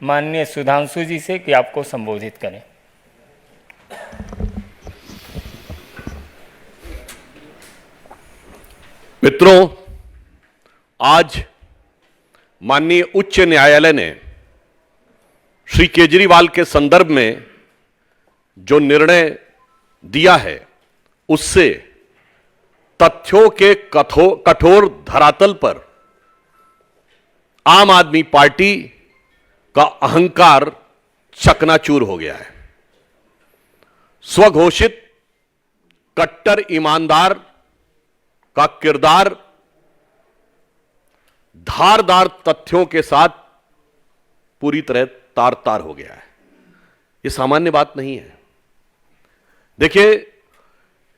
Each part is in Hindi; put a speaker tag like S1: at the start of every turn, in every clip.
S1: माननीय सुधांशु जी से कि आपको संबोधित करें।
S2: मित्रों, आज माननीय उच्च न्यायालय ने श्री केजरीवाल के संदर्भ में जो निर्णय दिया है उससे तथ्यों के कठोर धरातल पर आम आदमी पार्टी का अहंकार चकनाचूर हो गया है। स्वघोषित कट्टर ईमानदार का किरदार धारदार तथ्यों के साथ पूरी तरह तार तार हो गया है। यह सामान्य बात नहीं है। देखिए,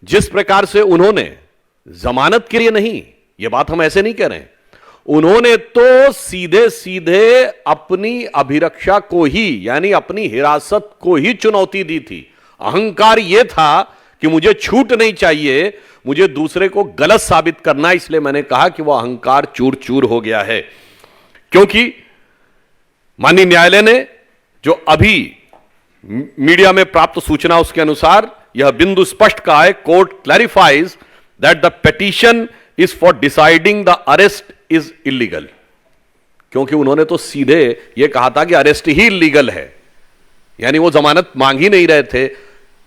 S2: जिस प्रकार से उन्होंने जमानत के लिए नहीं, यह बात हम ऐसे नहीं कह रहे हैं, उन्होंने तो सीधे सीधे अपनी अभिरक्षा को ही, यानी अपनी हिरासत को ही चुनौती दी थी। अहंकार यह था कि मुझे छूट नहीं चाहिए, मुझे दूसरे को गलत साबित करना, इसलिए मैंने कहा कि वह अहंकार चूर चूर हो गया है। क्योंकि माननीय न्यायालय ने जो अभी मीडिया में प्राप्त सूचना उसके अनुसार यह बिंदु स्पष्ट कहा है, court clarifies that the petition is for deciding the arrest is illegal. क्योंकि उन्होंने तो सीधे यह कहा था कि अरेस्ट ही इलीगल है, यानी वो जमानत मांग ही नहीं रहे थे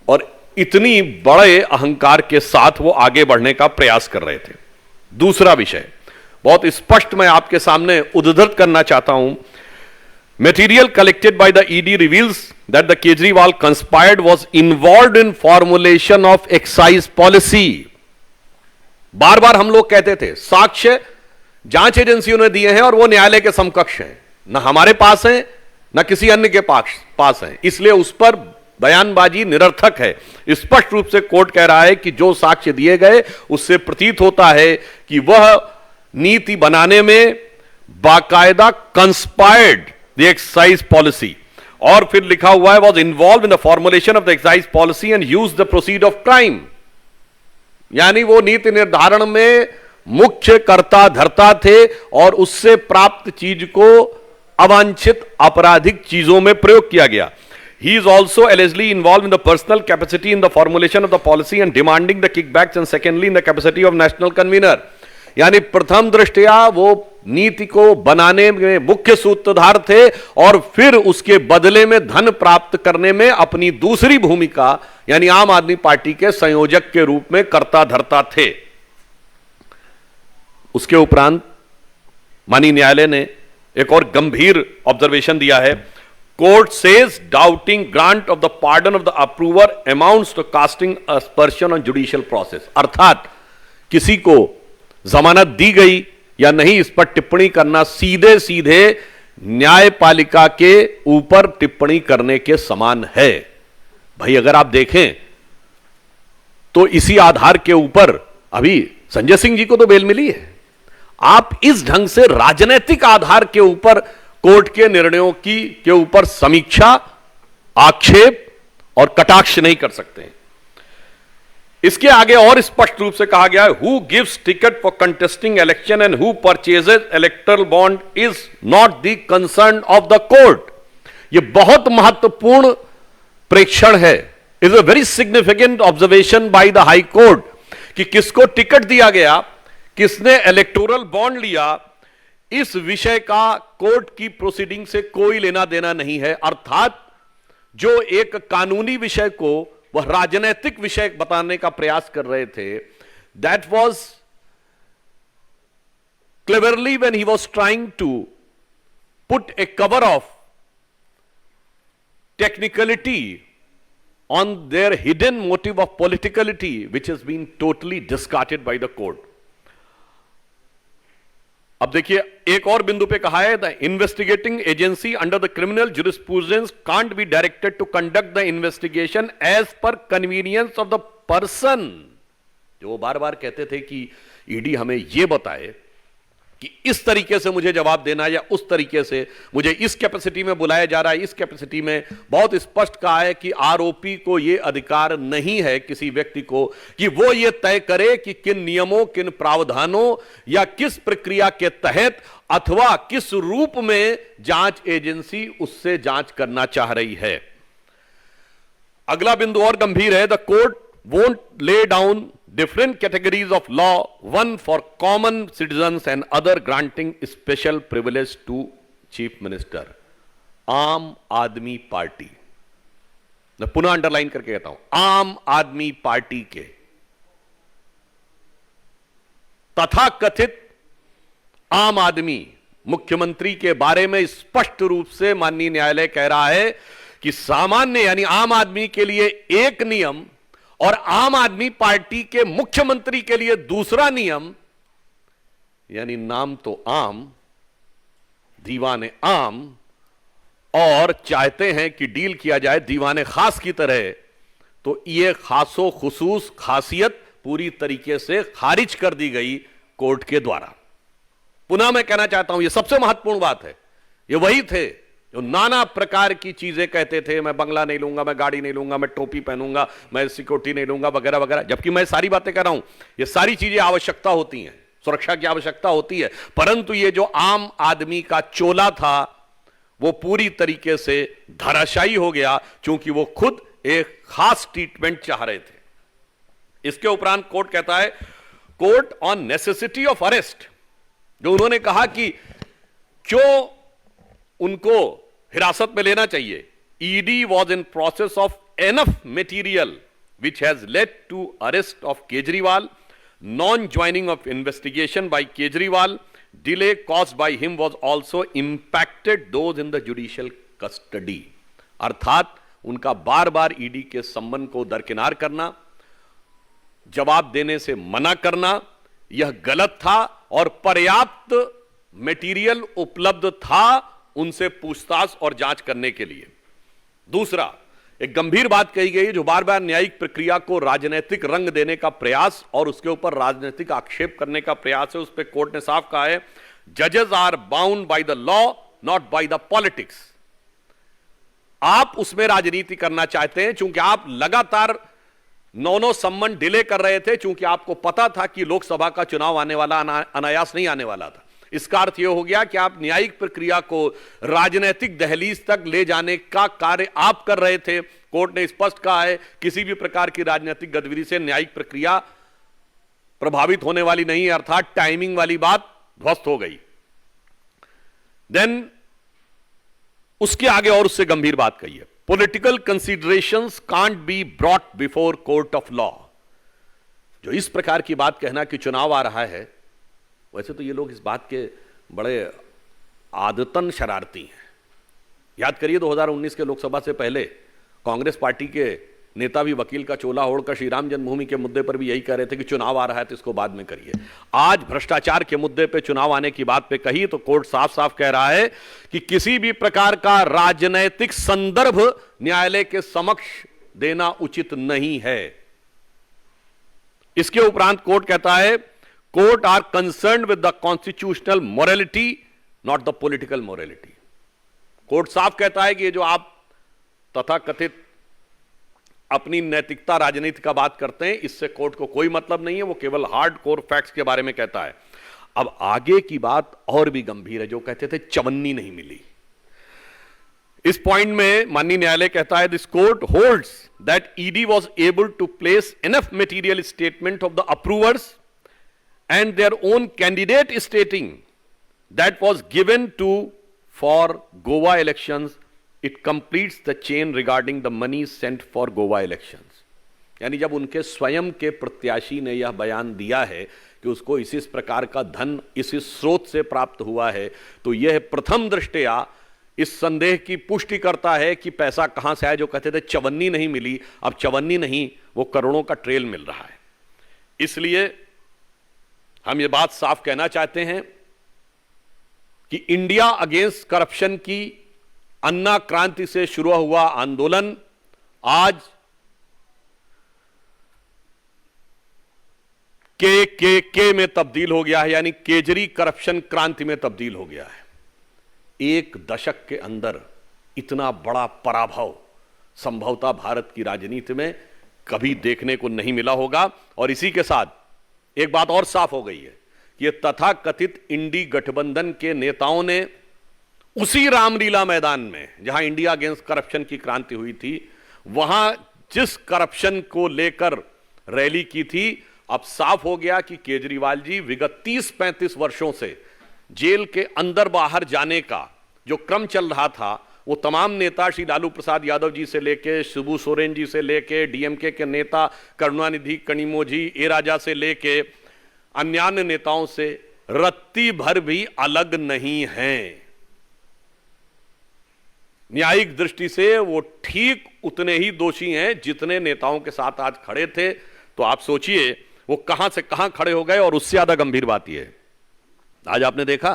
S2: और इतनी बड़े अहंकार के साथ वो आगे बढ़ने का प्रयास कर रहे थे। दूसरा विषय बहुत स्पष्ट मैं आपके सामने उद्धृत करना चाहता हूं। Material collected by the ED reveals that the Kejriwal conspired was involved in formulation of excise policy. बार बार हम लोग कहते थे साक्ष्य जांच एजेंसियों ने दिए हैं और वो न्यायालय के समकक्ष हैं, ना हमारे पास हैं ना किसी अन्य के पास हैं, इसलिए उस पर बयानबाजी निरर्थक है। स्पष्ट रूप से कोर्ट कह रहा है कि जो साक्ष्य दिए गए उससे प्रतीत होता है कि वह नीति बनाने में बाकायदा कंस्पायर्ड द एक्साइज पॉलिसी, और फिर लिखा हुआ है was involve in the formulation of the excise policy and use the proceed of crime, यानी वो नीति निर्धारण में मुख्य कर्ता धर्ता थे और उससे प्राप्त चीज को अवांछित आपराधिक चीजों में प्रयोग किया गया। He is also allegedly involved in the personal capacity in the formulation of the policy and demanding the kickbacks, and secondly in the capacity of national convener, यानी प्रथम दृष्टया वो नीति को बनाने में मुख्य सूत्रधार थे और फिर उसके बदले में धन प्राप्त करने में अपनी दूसरी भूमिका यानी आम आदमी पार्टी के संयोजक के रूप में कर्ता धर्ता थे। उसके उपरांत माननीय न्यायालय ने एक और गंभीर ऑब्जर्वेशन दिया है। Court says doubting grant of the pardon of the approver amounts to casting aspersion on judicial process, अर्थात किसी को जमानत दी गई या नहीं इस पर टिप्पणी करना सीधे सीधे न्यायपालिका के ऊपर टिप्पणी करने के समान है। भाई अगर आप देखें तो इसी आधार के ऊपर अभी संजय सिंह जी को तो बेल मिली है। आप इस ढंग से राजनीतिक आधार के ऊपर कोर्ट के निर्णयों के ऊपर समीक्षा, आक्षेप और कटाक्ष नहीं कर सकते। इसके आगे और स्पष्ट रूप से कहा गया है, who gives ticket for contesting election and who purchases electoral bond is not the concern of the court. यह बहुत महत्वपूर्ण प्रेक्षण है, is a very significant observation by the high court कि किसको टिकट दिया गया, किसने इलेक्टोरल बॉन्ड लिया, इस विषय का कोर्ट की प्रोसीडिंग से कोई लेना देना नहीं है। अर्थात जो एक कानूनी विषय को वह राजनीतिक विषय बताने का प्रयास कर रहे थे, that was cleverly when he was trying to put a cover of technicality on their hidden motive of politicality which has been totally discarded by the court. अब देखिए एक और बिंदु पे कहा है, the investigating agency under the criminal jurisprudence can't be directed to conduct the investigation as per convenience of the person. जो वो बार बार कहते थे कि ईडी हमें यह बताए कि इस तरीके से मुझे जवाब देना या उस तरीके से मुझे इस कैपेसिटी में बुलाया जा रहा है, इस कैपेसिटी में। बहुत स्पष्ट कहा है कि आरोपी को यह अधिकार नहीं है किसी व्यक्ति को कि वो ये तय करे कि किन नियमों, किन प्रावधानों या किस प्रक्रिया के तहत अथवा किस रूप में जांच एजेंसी उससे जांच करना चाह रही है। अगला बिंदु और गंभीर है। The court won't lay down different categories of law, one for common citizens and other granting special privilege to chief minister. आम आदमी पार्टी, मैं पुनः अंडरलाइन करके कहता हूं, आम आदमी पार्टी के तथाकथित आम आदमी मुख्यमंत्री के बारे में स्पष्ट रूप से माननीय न्यायालय कह रहा है कि सामान्य यानी आम आदमी के लिए एक नियम और आम आदमी पार्टी के मुख्यमंत्री के लिए दूसरा नियम, यानी नाम तो आम, दीवाने आम, और चाहते हैं कि डील किया जाए दीवाने खास की तरह, तो यह खासो खुसूस खासियत पूरी तरीके से खारिज कर दी गई कोर्ट के द्वारा। पुनः मैं कहना चाहता हूं, यह सबसे महत्वपूर्ण बात है। ये वही थे जो नाना प्रकार की चीजें कहते थे, मैं बंगला नहीं लूंगा, मैं गाड़ी नहीं लूंगा, मैं टोपी पहनूंगा, मैं सिक्योरिटी नहीं लूंगा, वगैरह वगैरह। जबकि मैं सारी बातें कर रहा हूं, ये सारी चीजें आवश्यकता होती हैं, सुरक्षा की आवश्यकता होती है, परंतु ये जो आम आदमी का चोला था वो पूरी तरीके से धराशायी हो गया, क्योंकि वो खुद एक खास ट्रीटमेंट चाह रहे थे। इसके उपरांत कोर्ट कहता है, court on necessity of arrest, जो उन्होंने कहा कि क्यों उनको हिरासत में लेना चाहिए। ED was in process of enough material which has led to arrest of Kejriwal, non joining of investigation by Kejriwal, delay caused by him was also impacted those in the judicial custody. अर्थात उनका बार बार ईडी के संबंध को दरकिनार करना, जवाब देने से मना करना, यह गलत था और पर्याप्त मटेरियल उपलब्ध था उनसे पूछताछ और जांच करने के लिए। दूसरा, एक गंभीर बात कही गई जो बार बार न्यायिक प्रक्रिया को राजनीतिक रंग देने का प्रयास और उसके ऊपर राजनीतिक आक्षेप करने का प्रयास है। उस पर कोर्ट ने साफ कहा है, जजेस are bound by the law not by the politics. आप उसमें राजनीति करना चाहते हैं, चूंकि आप लगातार 9 सम्मन डिले कर रहे थे, चूंकि आपको पता था कि लोकसभा का चुनाव आने वाला, अनायास नहीं आने वाला था। इसका अर्थ यह हो गया कि आप न्यायिक प्रक्रिया को राजनीतिक दहलीज तक ले जाने का कार्य आप कर रहे थे। कोर्ट ने स्पष्ट कहा है, किसी भी प्रकार की राजनीतिक गतिविधि से न्यायिक प्रक्रिया प्रभावित होने वाली नहीं है, अर्थात टाइमिंग वाली बात ध्वस्त हो गई। देन उसके आगे और उससे गंभीर बात कही है, political considerations can't be brought before court of law. जो इस प्रकार की बात कहना कि चुनाव आ रहा है, वैसे तो ये लोग इस बात के बड़े आदतन शरारती हैं। याद करिए 2019 के लोकसभा से पहले कांग्रेस पार्टी के नेता भी वकील का चोला ओढ़कर श्री राम जन्मभूमि के मुद्दे पर भी यही कह रहे थे कि चुनाव आ रहा है तो इसको बाद में करिए। आज भ्रष्टाचार के मुद्दे पे चुनाव आने की बात पे कही तो कोर्ट साफ साफ कह रहा है कि किसी भी प्रकार का राजनैतिक संदर्भ न्यायालय के समक्ष देना उचित नहीं है। इसके उपरांत कोर्ट कहता है, court are concerned with the constitutional morality not the political morality. Court साफ कहता है कि ये जो आप तथाकथित अपनी नैतिकता राजनीति का बात करते हैं, इससे कोर्ट को कोई मतलब नहीं है, वो केवल हार्ड कोर फैक्ट्स के बारे में कहता है। अब आगे की बात और भी गंभीर है, जो कहते थे चवन्नी नहीं मिली। इस पॉइंट में माननीय न्यायालय कहता है, this court holds that ED was able to place enough material statement of the approvers and their own candidate stating that was given to for Goa elections, it completes the chain regarding the money sent for Goa elections। यानी जब उनके स्वयं के प्रत्याशी ने यह बयान दिया है कि उसको इस प्रकार का धन इस स्रोत से प्राप्त हुआ है, तो यह प्रथम दृष्टया इस संदेह की पुष्टि करता है कि पैसा कहां से आया। जो कहते थे चवन्नी नहीं मिली, अब चवन्नी नहीं, वो करोड़ों का ट्रेल मिल रहा है। इसलिए हम ये बात साफ कहना चाहते हैं कि इंडिया अगेंस्ट करप्शन की अन्ना क्रांति से शुरू हुआ आंदोलन आज के में तब्दील हो गया है, यानी केजरी करप्शन क्रांति में तब्दील हो गया है। एक दशक के अंदर इतना बड़ा पराभव संभवतः भारत की राजनीति में कभी देखने को नहीं मिला होगा। और इसी के साथ एक बात और साफ हो गई है कि तथाकथित इंडी गठबंधन के नेताओं ने उसी रामलीला मैदान में जहां इंडिया अगेंस्ट करप्शन की क्रांति हुई थी, वहां जिस करप्शन को लेकर रैली की थी, अब साफ हो गया कि केजरीवाल जी विगत 30-35 वर्षों से जेल के अंदर बाहर जाने का जो क्रम चल रहा था, वो तमाम नेता श्री लालू प्रसाद यादव जी से लेके शिबू सोरेन जी से लेके डीएमके के नेता करुणानिधि कनिमोझी ए राजा से लेके अन्य नेताओं से रत्ती भर भी अलग नहीं हैं। न्यायिक दृष्टि से वो ठीक उतने ही दोषी हैं जितने नेताओं के साथ आज खड़े थे। तो आप सोचिए वो कहां से कहां खड़े हो गए। और उससे ज्यादा गंभीर बात यह है, आज आपने देखा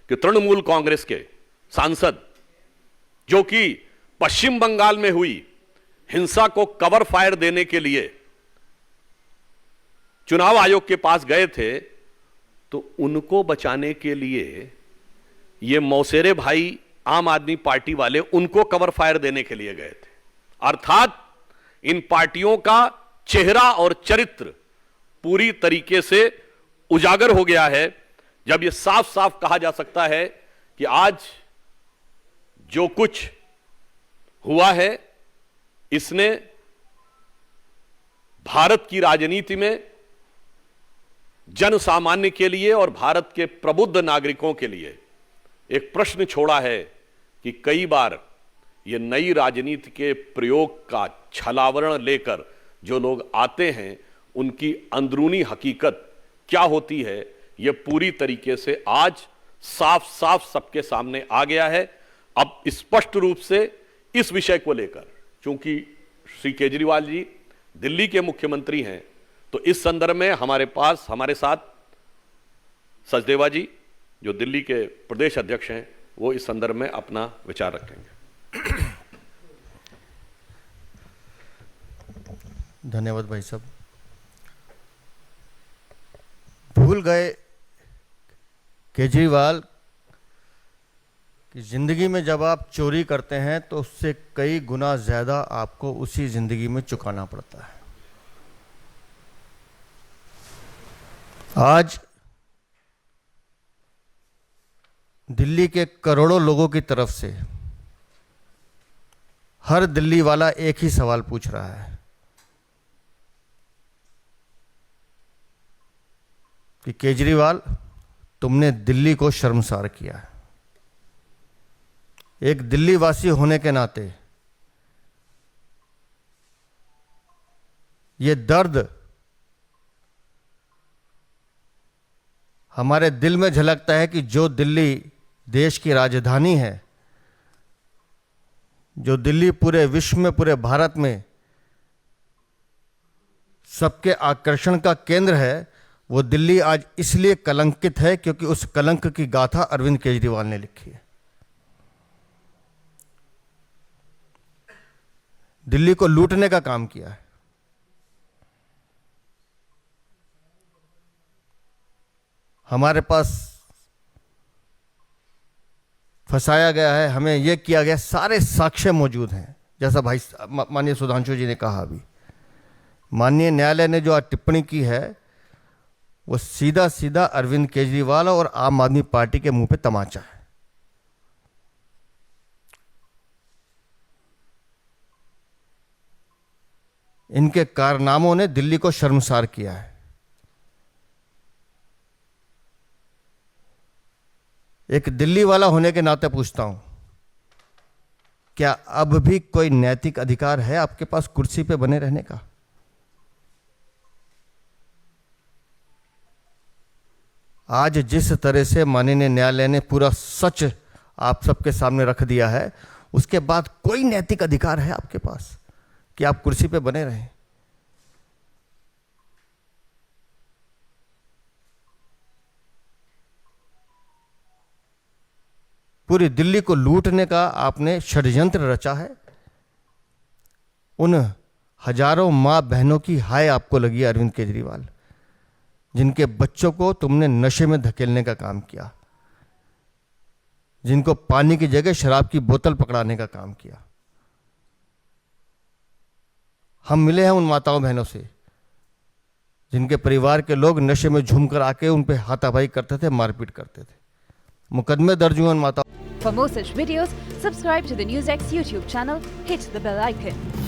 S2: कि तृणमूल कांग्रेस के सांसद जो कि पश्चिम बंगाल में हुई हिंसा को कवर फायर देने के लिए चुनाव आयोग के पास गए थे, तो उनको बचाने के लिए ये मौसेरे भाई आम आदमी पार्टी वाले उनको कवर फायर देने के लिए गए थे। अर्थात इन पार्टियों का चेहरा और चरित्र पूरी तरीके से उजागर हो गया है, जब यह साफ साफ कहा जा सकता है कि आज जो कुछ हुआ है इसने भारत की राजनीति में जन सामान्य के लिए और भारत के प्रबुद्ध नागरिकों के लिए एक प्रश्न छोड़ा है कि कई बार ये नई राजनीति के प्रयोग का छलावरण लेकर जो लोग आते हैं, उनकी अंदरूनी हकीकत क्या होती है, यह पूरी तरीके से आज साफ साफ सबके सामने आ गया है। अब स्पष्ट रूप से इस विषय को लेकर, चूंकि श्री केजरीवाल जी दिल्ली के मुख्यमंत्री हैं, तो इस संदर्भ में हमारे साथ सचदेवा जी जो दिल्ली के प्रदेश अध्यक्ष हैं, वो इस संदर्भ में अपना विचार रखेंगे।
S3: धन्यवाद भाई साहब। भूल गए केजरीवाल कि जिंदगी में जब आप चोरी करते हैं तो उससे कई गुना ज्यादा आपको उसी जिंदगी में चुकाना पड़ता है। आज दिल्ली के करोड़ों लोगों की तरफ से हर दिल्ली वाला एक ही सवाल पूछ रहा है कि केजरीवाल, तुमने दिल्ली को शर्मसार किया है। एक दिल्ली वासी होने के नाते ये दर्द हमारे दिल में झलकता है कि जो दिल्ली देश की राजधानी है, जो दिल्ली पूरे विश्व में, पूरे भारत में सबके आकर्षण का केंद्र है, वो दिल्ली आज इसलिए कलंकित है क्योंकि उस कलंक की गाथा अरविंद केजरीवाल ने लिखी है। दिल्ली को लूटने का काम किया है। हमारे पास फंसाया गया है, हमें यह किया गया, सारे साक्ष्य मौजूद हैं। जैसा भाई माननीय सुधांशु जी ने कहा, अभी माननीय न्यायालय ने जो आज टिप्पणी की है, वो सीधा सीधा अरविंद केजरीवाल और आम आदमी पार्टी के मुंह पे तमाचा है। इनके कारनामों ने दिल्ली को शर्मसार किया है। एक दिल्ली वाला होने के नाते पूछता हूं, क्या अब भी कोई नैतिक अधिकार है आपके पास कुर्सी पे बने रहने का? आज जिस तरह से माननीय न्यायालय ने पूरा सच आप सबके सामने रख दिया है, उसके बाद कोई नैतिक अधिकार है आपके पास कि आप कुर्सी पे बने रहें? पूरी दिल्ली को लूटने का आपने षड्यंत्र रचा है। उन हजारों मां बहनों की हाय आपको लगी है अरविंद केजरीवाल। जिनके बच्चों को तुमने नशे में धकेलने का काम किया, जिनको पानी की जगह शराब की बोतल पकड़ाने का काम किया। हम मिले हैं उन माताओं बहनों से जिनके परिवार के लोग नशे में झूमकर आके उन पे हाथापाई करते थे, मारपीट करते थे। मुकदमे दर्ज हुए उन माताओं।
S4: For more such videos, subscribe to the NewsX YouTube channel, hit the bell icon.